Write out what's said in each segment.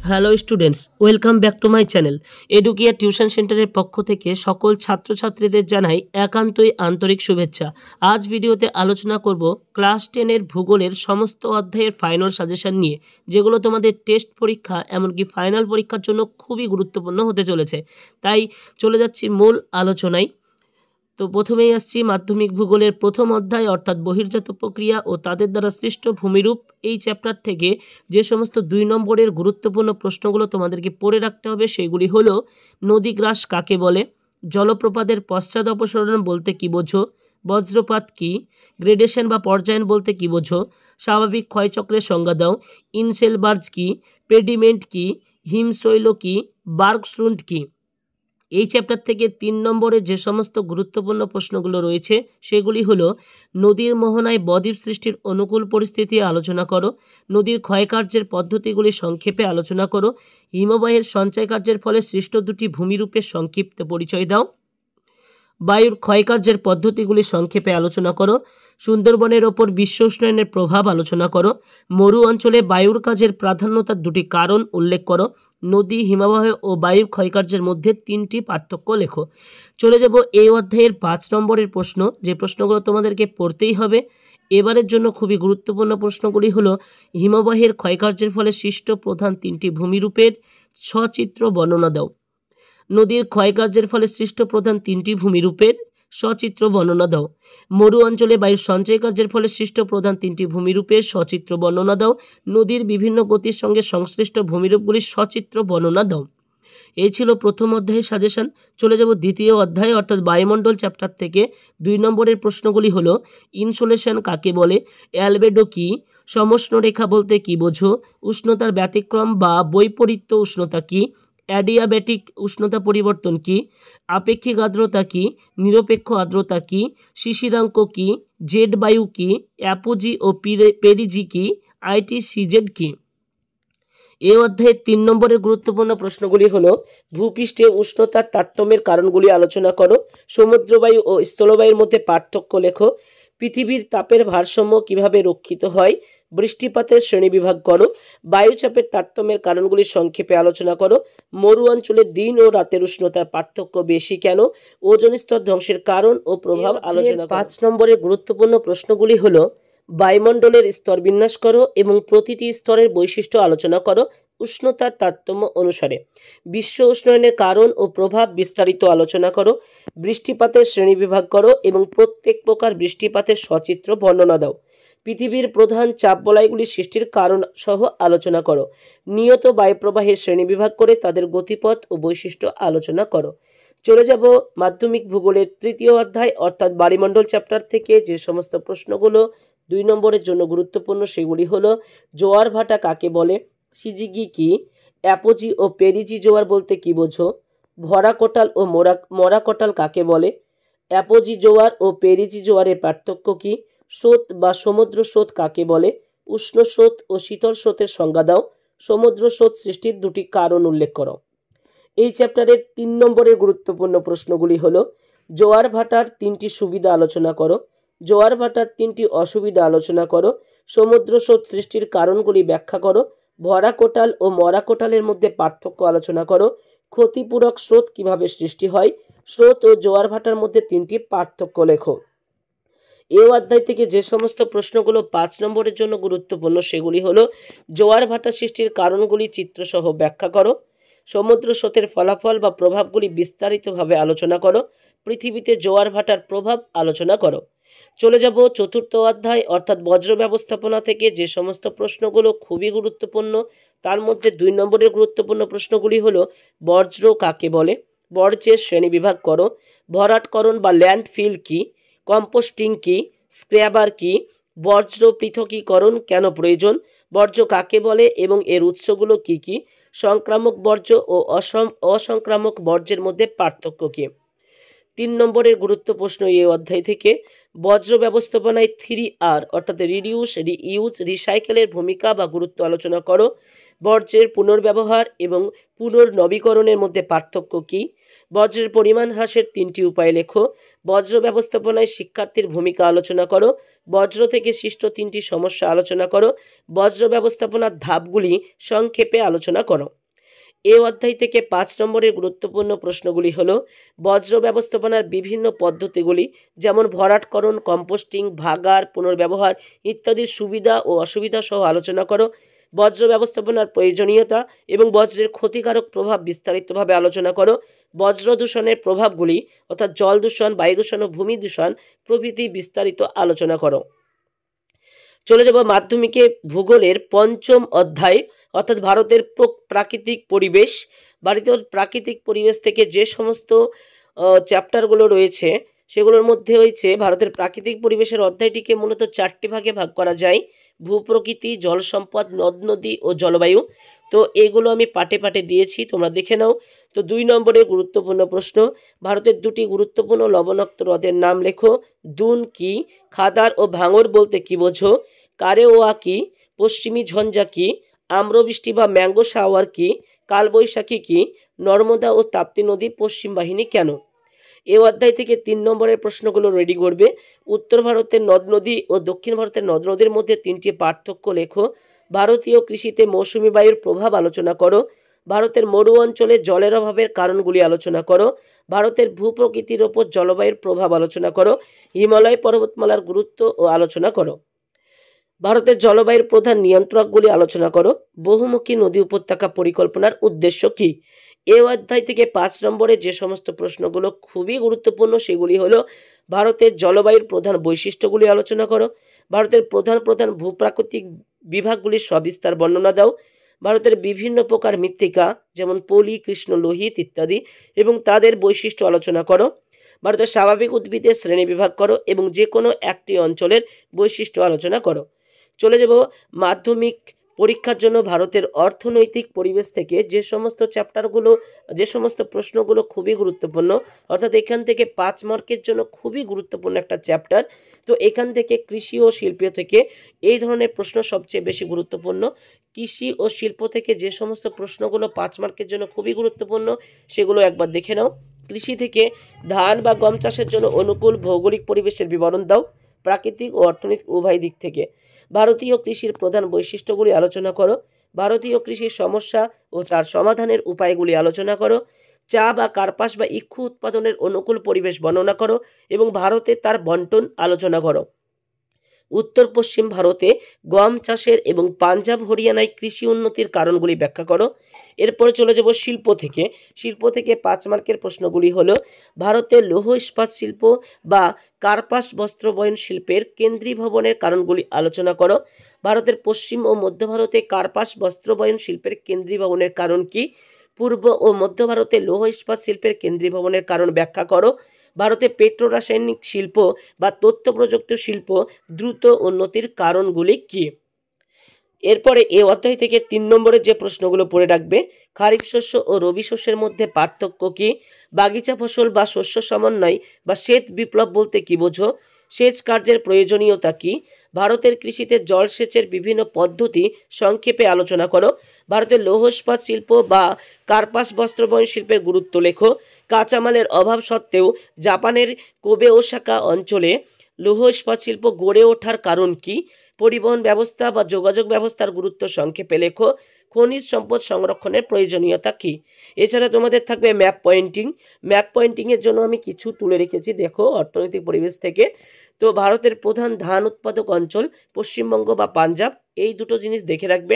Hello students, welcome back to my channel. Educare tuition সেন্টারের পক্ষ থেকে সকল ছাত্রছাত্রীদের জানাই একান্তই আন্তরিক শুভেচ্ছা। আজ ভিডিওতে আলোচনা করব ক্লাস 10-এর ভূগোলের সমস্ত অধ্যায়ের ফাইনাল সাজেশন নিয়ে, যেগুলো তোমাদের টেস্ট পরীক্ষা এমনকি ফাইনাল পরীক্ষার জন্য খুবই গুরুত্বপূর্ণ হতে চলেছে। তাই চলে যাচ্ছি মূল আলোচনায়। তো প্রথমেই আসছি মাধ্যমিক ভূগোলের প্রথম অধ্যায় অর্থাৎ বহির্জাত প্রক্রিয়া ও তাদের দ্বারা সৃষ্ট ভূমিরূপ। এই চ্যাপ্টার থেকে যে সমস্ত 2 নম্বরের গুরুত্বপূর্ণ প্রশ্নগুলো তোমাদেরকে পড়ে রাখতে হবে সেগুলি হলো: নদীগ্রাস কাকে বলে, জলপ্রপাতের পশ্চাৎ অপসরণ বলতে কী বোঝো, বজ্রপাত কী, গ্রেডেশন বা পর্যায়ন বলতে কী বোঝো, স্বাভাবিক ক্ষয়চক্রের সংজ্ঞা দাও, ইনসেলবার্জ কী, পেডিমেন্ট কী, হিমশৈল কী, বার্গশ্রুন্ড কী। এই চ্যাপ্টার থেকে 3 নম্বরে যে সমস্ত গুরুত্বপূর্ণ প্রশ্নগুলো রয়েছে সেগুলি হলো: নদীর মোহনায় বদ্বীপ সৃষ্টির অনুকূল পরিস্থিতি আলোচনা করো, নদীর ক্ষয়কার্যের পদ্ধতিগুলি সংক্ষেপে আলোচনা করো, হিমবাহের সঞ্চয় কার্যের ফলে সৃষ্ট দুটি ভূমিরূপের সংক্ষিপ্ত পরিচয় দাও, বায়ুর ক্ষয়কার্যের পদ্ধতিগুলি সংক্ষেপে আলোচনা করো, সুন্দরবনের ওপর বিশ্ব উষ্ণায়নের প্রভাব আলোচনা করো, মরু অঞ্চলে বায়ুর কাজের প্রাধান্যতার দুটি কারণ উল্লেখ করো, নদী, হিমবাহ ও বায়ুর ক্ষয়কার্যের মধ্যে 3টি পার্থক্য লেখো। চলে যাব এই অধ্যায়ের 5 নম্বরের প্রশ্ন, যে প্রশ্নগুলো তোমাদেরকে পড়তেই হবে। এবারের জন্য খুবই গুরুত্বপূর্ণ প্রশ্নগুলি হলো: হিমবাহের ক্ষয়কার্যের ফলে সৃষ্ট প্রধান 3টি ভূমিরূপের সচিত্র বর্ণনা দাও। নদীর ক্ষয়কার্যের ফলে সৃষ্ট প্রধান 3টি ভূমিরূপের সচিত্র বর্ণনা দাও। মরু অঞ্চলে বায়ুর সঞ্চয় কার্যের ফলে সৃষ্ট প্রধান 3টি ভূমিরূপের সচিত্র বর্ণনা দাও। নদীর বিভিন্ন গতির সঙ্গে সংশ্লিষ্ট ভূমিরূপগুলির সচিত্র বর্ণনা দাও। এই ছিল প্রথম অধ্যায়ের সাজেশন। চলে যাব দ্বিতীয় অধ্যায় অর্থাৎ বায়ুমণ্ডল চ্যাপ্টার থেকে। 2 নম্বরের প্রশ্নগুলি হলো: ইনসোলেশন কাকে বলে, অ্যালবেডো কী, সমষ্ণ রেখা বলতে কী বোঝো, উষ্ণতার ব্যতিক্রম বা বৈপরীত্য উষ্ণতা কী, অ্যাডিয়াব্যাটিক উষ্ণতা পরিবর্তন কী, আপেক্ষিক আর্দ্রতা কী, নিরপেক্ষ আর্দ্রতা কী, শিশিরাঙ্ক কী, জেড বায়ু কী, অ্যাপোজি ও পেরিজি কী, আইটিসিজেড কী। এই অধ্যায়ের 3 নম্বরের গুরুত্বপূর্ণ প্রশ্নগুলি হলো: ভূপৃষ্ঠে উষ্ণতার তারতম্যের কারণগুলি আলোচনা করো, সমুদ্রবায়ু ও স্থলবায়ুর মধ্যে পার্থক্য লেখো, পৃথিবীর তাপের ভারসাম্য কিভাবে রক্ষিত হয়, বৃষ্টিপাতের শ্রেণীবিভাগ করো, বায়ুচাপের তারতম্যের কারণগুলি সংক্ষেপে আলোচনা করো, মরু অঞ্চলে দিন ও রাতের উষ্ণতার পার্থক্য বেশি কেন, ওজোন স্তর ধ্বংসের কারণ ও প্রভাব আলোচনা করো। 5 নম্বরের গুরুত্বপূর্ণ প্রশ্নগুলি হলো: বায়ুমণ্ডলের স্তর বিন্যাস করো এবং প্রতিটি স্তরের বৈশিষ্ট্য আলোচনা করো উষ্ণতার তারতম্য অনুসারে, বিশ্ব উষ্ণায়নের কারণ ও প্রভাব বিস্তারিত আলোচনা করো, বৃষ্টিপাতের শ্রেণীবিভাগ করো এবং প্রত্যেক প্রকার বৃষ্টিপাতের সচিত্র বর্ণনা দাও, পৃথিবীর প্রধান চাপ বলয়গুলি সৃষ্টির কারণ সহ আলোচনা করো, নিয়ত বায়ুপ্রবাহের শ্রেণীবিভাগ করে তাদের গতিপথ ও বৈশিষ্ট্য আলোচনা করো। চলে যাব মাধ্যমিক ভূগোলের তৃতীয় অধ্যায় অর্থাৎ বায়ুমণ্ডল চ্যাপ্টার থেকে যে সমস্ত প্রশ্নগুলো 2 নম্বরের জন্য গুরুত্বপূর্ণ সেগুলি হলো: জোয়ার ভাটা কাকে বলে, সিজিগি কি, অ্যাপোজি ও পেরিজি জোয়ার বলতে কী বোঝো, ভরা কোটাল ও মরা কোটাল কাকে বলে, অ্যাপোজি জোয়ার ও পেরিজি জোয়ারের পার্থক্য কী, স্রোত বা সমুদ্র স্রোত কাকে বলে, উষ্ণ স্রোত ও শীতল স্রোতের সংজ্ঞা দাও, সমুদ্র স্রোত সৃষ্টির দুটি কারণ উল্লেখ করো। এই চ্যাপ্টারের 3 নম্বরের গুরুত্বপূর্ণ প্রশ্নগুলি হলো: জোয়ার ভাটার 3টি সুবিধা আলোচনা করো, জোয়ার ভাটার 3টি অসুবিধা আলোচনা করো, সমুদ্র স্রোত সৃষ্টির কারণগুলি ব্যাখ্যা করো, ভরা কোটাল ও মরা কোটালের মধ্যে পার্থক্য আলোচনা করো, ক্ষতিপূরক স্রোত কিভাবে সৃষ্টি হয়, স্রোত ও জোয়ার ভাটার মধ্যে 3টি পার্থক্য লেখো। এই অধ্যায় থেকে যে সমস্ত প্রশ্নগুলো 5 নম্বরের জন্য গুরুত্বপূর্ণ সেগুলি হলো: জোয়ার ভাটা সৃষ্টির কারণগুলি চিত্রসহ ব্যাখ্যা করো, সমুদ্র স্রোতের ফলাফল বা প্রভাবগুলি বিস্তারিতভাবে আলোচনা করো, পৃথিবীতে জোয়ার ভাটার প্রভাব আলোচনা করো। চলে যাব চতুর্থ অধ্যায় অর্থাৎ বজ্র ব্যবস্থাপনা থেকে যে সমস্ত প্রশ্নগুলো খুবই গুরুত্বপূর্ণ তার মধ্যে 2 নম্বরের গুরুত্বপূর্ণ প্রশ্নগুলি হলো: বজ্র কাকে বলে, বর্জ্যের শ্রেণীবিভাগ করো, ভরাটকরণ বা ল্যান্ডফিল কি, কম্পোস্টিং কি, স্ক্র্যাবার কি, বজ্র পৃথকীকরণ কেন প্রয়োজন, বর্জ্য কাকে বলে এবং এর উৎসগুলো কি কি, সংক্রামক বর্জ্য ও অসংক্রামক বর্জ্যের মধ্যে পার্থক্য কী। 3 নম্বরের গুরুত্ব প্রশ্ন এই অধ্যায় থেকে: বজ্র ব্যবস্থাপনায় 3R অর্থাৎ রিডিউস, রিইউজ, রিসাইকেলের ভূমিকা বা গুরুত্ব আলোচনা করো, বর্জ্যের পুনর্ব্যবহার এবং পুনর্নবীকরণের মধ্যে পার্থক্য কী, বজ্রের পরিমাণ হ্রাসের 3টি উপায় লেখো। বজ্র ব্যবস্থাপনায় শিক্ষার্থীর ভূমিকা আলোচনা করো। বজ্র থেকে সৃষ্ট 3টি সমস্যা আলোচনা করো। বজ্র ব্যবস্থাপনার ধাপগুলি সংক্ষেপে আলোচনা করো। এই অধ্যায় থেকে 5 নম্বরের গুরুত্বপূর্ণ প্রশ্নগুলি হলো বজ্র ব্যবস্থাপনার বিভিন্ন পদ্ধতিগুলি, যেমন ভরাটকরণ, কম্পোস্টিং, ভাগাড়, পুনর্ব্যবহার ইত্যাদির সুবিধা ও অসুবিধা সহ আলোচনা করো। বজ্র ব্যবস্থাপনার প্রয়োজনীয়তা এবং বজ্রের ক্ষতিকারক প্রভাব বিস্তারিতভাবে আলোচনা করো। বজ্র দূষণের প্রভাবগুলি অর্থাৎ জল দূষণ, বায়ু দূষণ ও ভূমি দূষণ প্রভৃতি বিস্তারিত আলোচনা করো। চলে যাব মাধ্যমিকে ভূগোলের 5ম অধ্যায় অর্থাৎ ভারতের প্রাকৃতিক পরিবেশ। ভারতের প্রাকৃতিক পরিবেশ থেকে যে সমস্ত চ্যাপ্টারগুলো রয়েছে সেগুলোর মধ্যে হয়েছে ভারতের প্রাকৃতিক পরিবেশের অধ্যায়টিকে মূলত 4টি ভাগে ভাগ করা যায়: ভূপ্রকৃতি, জল সম্পদ, নদ নদী ও জলবায়ু। তো এগুলো আমি পাটে পাটে দিয়েছি, তোমরা দেখে নাও। তো 2 নম্বরের গুরুত্বপূর্ণ প্রশ্ন, ভারতের 2টি গুরুত্বপূর্ণ লবণাক্ত হ্রদের নাম লেখো। দুন কি? খাদার ও ভাঙর বলতে কি বোঝো? কারেওয়া কি? পশ্চিমী ঝঞ্ঝা কি? আম্রবৃষ্টি বা ম্যাঙ্গো শাওয়ার কি? কালবৈশাখী কি? নর্মদা ও তাপ্তি নদী পশ্চিম বাহিনী কেন? এই অধ্যায় থেকে 3 নম্বরের প্রশ্নগুলো রেডি করবে। উত্তর ভারতের নদ নদী ও দক্ষিণ ভারতের নদ নদীর মধ্যে 3টি পার্থক্য লেখো। ভারতীয় কৃষিতে মৌসুমী বায়ুর প্রভাব আলোচনা করো। ভারতের মরু অঞ্চলে জলের অভাবের কারণগুলি আলোচনা করো। ভারতের ভূপ্রকৃতির ওপর জলবায়ুর প্রভাব আলোচনা করো। হিমালয় পর্বতমালার গুরুত্ব ও আলোচনা করো। ভারতের জলবায়ুর প্রধান নিয়ন্ত্রকগুলি আলোচনা করো। বহুমুখী নদী উপত্যকা পরিকল্পনার উদ্দেশ্য কি? এই অধ্যায় থেকে 5 নম্বরে যে সমস্ত প্রশ্নগুলো খুবই গুরুত্বপূর্ণ সেগুলি হলো ভারতের জলবায়ুর প্রধান বৈশিষ্ট্যগুলি আলোচনা করো। ভারতের প্রধান প্রধান ভূপ্রাকৃতিক বিভাগগুলির সবিস্তার বর্ণনা দাও। ভারতের বিভিন্ন প্রকার মৃত্তিকা যেমন পলি, কৃষ্ণ, লোহিত ইত্যাদি এবং তাদের বৈশিষ্ট্য আলোচনা করো। ভারতের স্বাভাবিক উদ্ভিদের শ্রেণী বিভাগ করো এবং যে কোনো একটি অঞ্চলের বৈশিষ্ট্য আলোচনা করো। চলে যাব মাধ্যমিক পরীক্ষার জন্য ভারতের অর্থনৈতিক পরিবেশ থেকে যে সমস্ত চ্যাপ্টারগুলো, যে সমস্ত প্রশ্নগুলো খুবই গুরুত্বপূর্ণ, অর্থাৎ এখান থেকে 5 মার্কের জন্য খুবই গুরুত্বপূর্ণ একটা চ্যাপ্টার। তো এখান থেকে কৃষি ও শিল্প থেকে এই ধরনের প্রশ্ন সবচেয়ে বেশি গুরুত্বপূর্ণ। কৃষি ও শিল্প থেকে যে সমস্ত প্রশ্নগুলো 5 মার্কের জন্য খুবই গুরুত্বপূর্ণ সেগুলো একবার দেখে নাও। কৃষি থেকে ধান বা গম চাষের জন্য অনুকূল ভৌগোলিক পরিবেশের বিবরণ দাও, প্রাকৃতিক ও অর্থনৈতিক উভয় দিক থেকে। ভারতীয় কৃষির প্রধান বৈশিষ্ট্যগুলি আলোচনা করো। ভারতীয় কৃষির সমস্যা ও তার সমাধানের উপায়গুলি আলোচনা করো। চা বা কার্পাস বা ইক্ষু উৎপাদনের অনুকূল পরিবেশ বর্ণনা করো এবং ভারতে তার বন্টন আলোচনা করো। উত্তর পশ্চিম ভারতে গম চাষের এবং পাঞ্জাব হরিয়ানায় কৃষি উন্নতির কারণগুলি ব্যাখ্যা করো। এরপরে চলে যাব শিল্প থেকে। শিল্প থেকে 5 মার্কের প্রশ্নগুলি হলো ভারতের লৌহ ইস্পাত শিল্প বা কার্পাস বস্ত্র বয়ন শিল্পের কেন্দ্রীভবনের কারণগুলি আলোচনা করো। ভারতের পশ্চিম ও মধ্য ভারতে কার্পাস বস্ত্র বয়ন শিল্পের কেন্দ্রীভবনের কারণ কি? পূর্ব ও মধ্য ভারতে লৌহ ইস্পাত শিল্পের কেন্দ্রীভবনের কারণ ব্যাখ্যা করো। ভারতে পেট্রো রাসায়নিক শিল্প বা তথ্য প্রযুক্তি শিল্প দ্রুত উন্নতির কারণগুলি কি? এরপরে এই অধ্যায় থেকে 3 নম্বরের যে প্রশ্নগুলো পড়ে রাখবে, খারিফ শস্য ও রবি শস্যের মধ্যে পার্থক্য কি? বাগিচা ফসল বা শস্য সমন্বয় বা শ্বেত বিপ্লব বলতে কি বোঝো? সেচ কার্যের প্রয়োজনীয়তা কি? ভারতের কৃষিতে জলসেচের বিভিন্ন পদ্ধতি সংক্ষেপে আলোচনা করো। ভারতের লৌহ ইস্পাত শিল্প বা কার্পাস বস্ত্রবয়ন শিল্পের গুরুত্ব লেখো। কাঁচামালের অভাব সত্ত্বেও জাপানের কোবে ওসাকা অঞ্চলে লৌহ ইস্পাত শিল্প গড়ে ওঠার কারণ কি? পরিবহন ব্যবস্থা বা যোগাযোগ ব্যবস্থার গুরুত্ব সংক্ষেপে লেখো। খনিজ সম্পদ সংরক্ষণের প্রয়োজনীয়তা কি? এছাড়া তোমাদের থাকবে ম্যাপ পয়েন্টিং। ম্যাপ পয়েন্টিংয়ের জন্য আমি কিছু তুলে রেখেছি, দেখো অর্থনৈতিক পরিবেশ থেকে। তো ভারতের প্রধান ধান উৎপাদক অঞ্চল পশ্চিমবঙ্গ বা পাঞ্জাব, এই দুটো জিনিস দেখে রাখবে।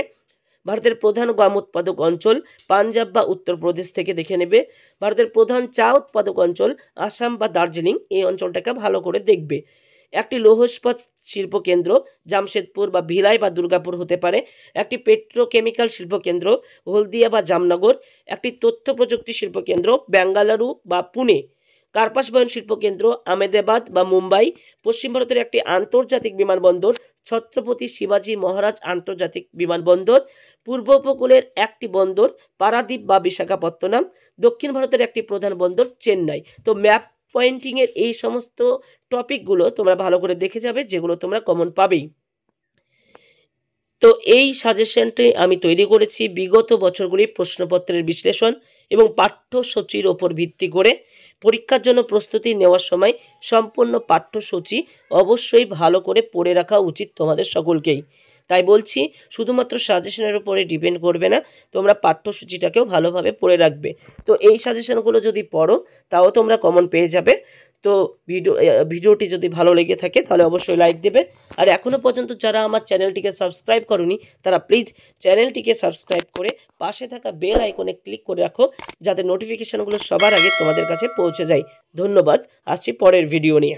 ভারতের প্রধান গম উৎপাদক অঞ্চল পাঞ্জাব বা উত্তরপ্রদেশ থেকে দেখে নেবে। ভারতের প্রধান চা উৎপাদক অঞ্চল আসাম বা দার্জিলিং, এই অঞ্চলটাকে ভালো করে দেখবে। একটি লৌহ ইস্পাত শিল্পকেন্দ্র জামশেদপুর বা ভিলাই বা দুর্গাপুর হতে পারে। একটি পেট্রোকেমিক্যাল শিল্পকেন্দ্র হলদিয়া বা জামনগর। একটি তথ্য প্রযুক্তি শিল্পকেন্দ্র বেঙ্গালুরু বা পুনে। কার্পাস বয়ন শিল্পকেন্দ্র আহমেদাবাদ বা মুম্বাই। পশ্চিম ভারতের একটি আন্তর্জাতিক বিমানবন্দর ছত্রপতি শিবাজী মহারাজ আন্তর্জাতিক বিমানবন্দর। পূর্ব উপকূলের একটি বন্দর পারাদ্বীপ বা বিশাখাপত্তনম। দক্ষিণ ভারতের একটি প্রধান বন্দর চেন্নাই। তো ম্যাপ পয়েন্টিংয়ের এই সমস্ত টপিকগুলো তোমরা ভালো করে দেখে যাবে, যেগুলো তোমরা কমন পাবেই। তো এই সাজেশনটি আমি তৈরি করেছি বিগত বছরগুলির প্রশ্নপত্রের বিশ্লেষণ এবং পাঠ্যসূচির ওপর ভিত্তি করে পরীক্ষার জন্য প্রস্তুতি নেওয়ার সময় সম্পূর্ণ পাঠ্যসূচি অবশ্যই ভালো করে পড়ে রাখা উচিত তোমাদের সকলকেই। তাই বলছি শুধুমাত্র সাজেশনের উপরে ডিপেন্ড করবে না, তোমরা পাঠ্যসূচিটাকেও ভালোভাবে পড়ে রাখবে। তো এই সাজেশনগুলো যদি পড়ো তাও তোমরা কমন পেয়ে যাবে। তো ভিডিওটি যদি ভালো লেগে থাকে তাহলে অবশ্যই লাইক দেবে। আর এখনও পর্যন্ত যারা আমার চ্যানেলটিকে সাবস্ক্রাইব করোনি তারা প্লিজ চ্যানেলটিকে সাবস্ক্রাইব করে পাশে থাকা বেল আইকনে ক্লিক করে রাখো, যাতে নোটিফিকেশানগুলো সবার আগে তোমাদের কাছে পৌঁছে যায়। ধন্যবাদ। আসছি পরের ভিডিও নিয়ে।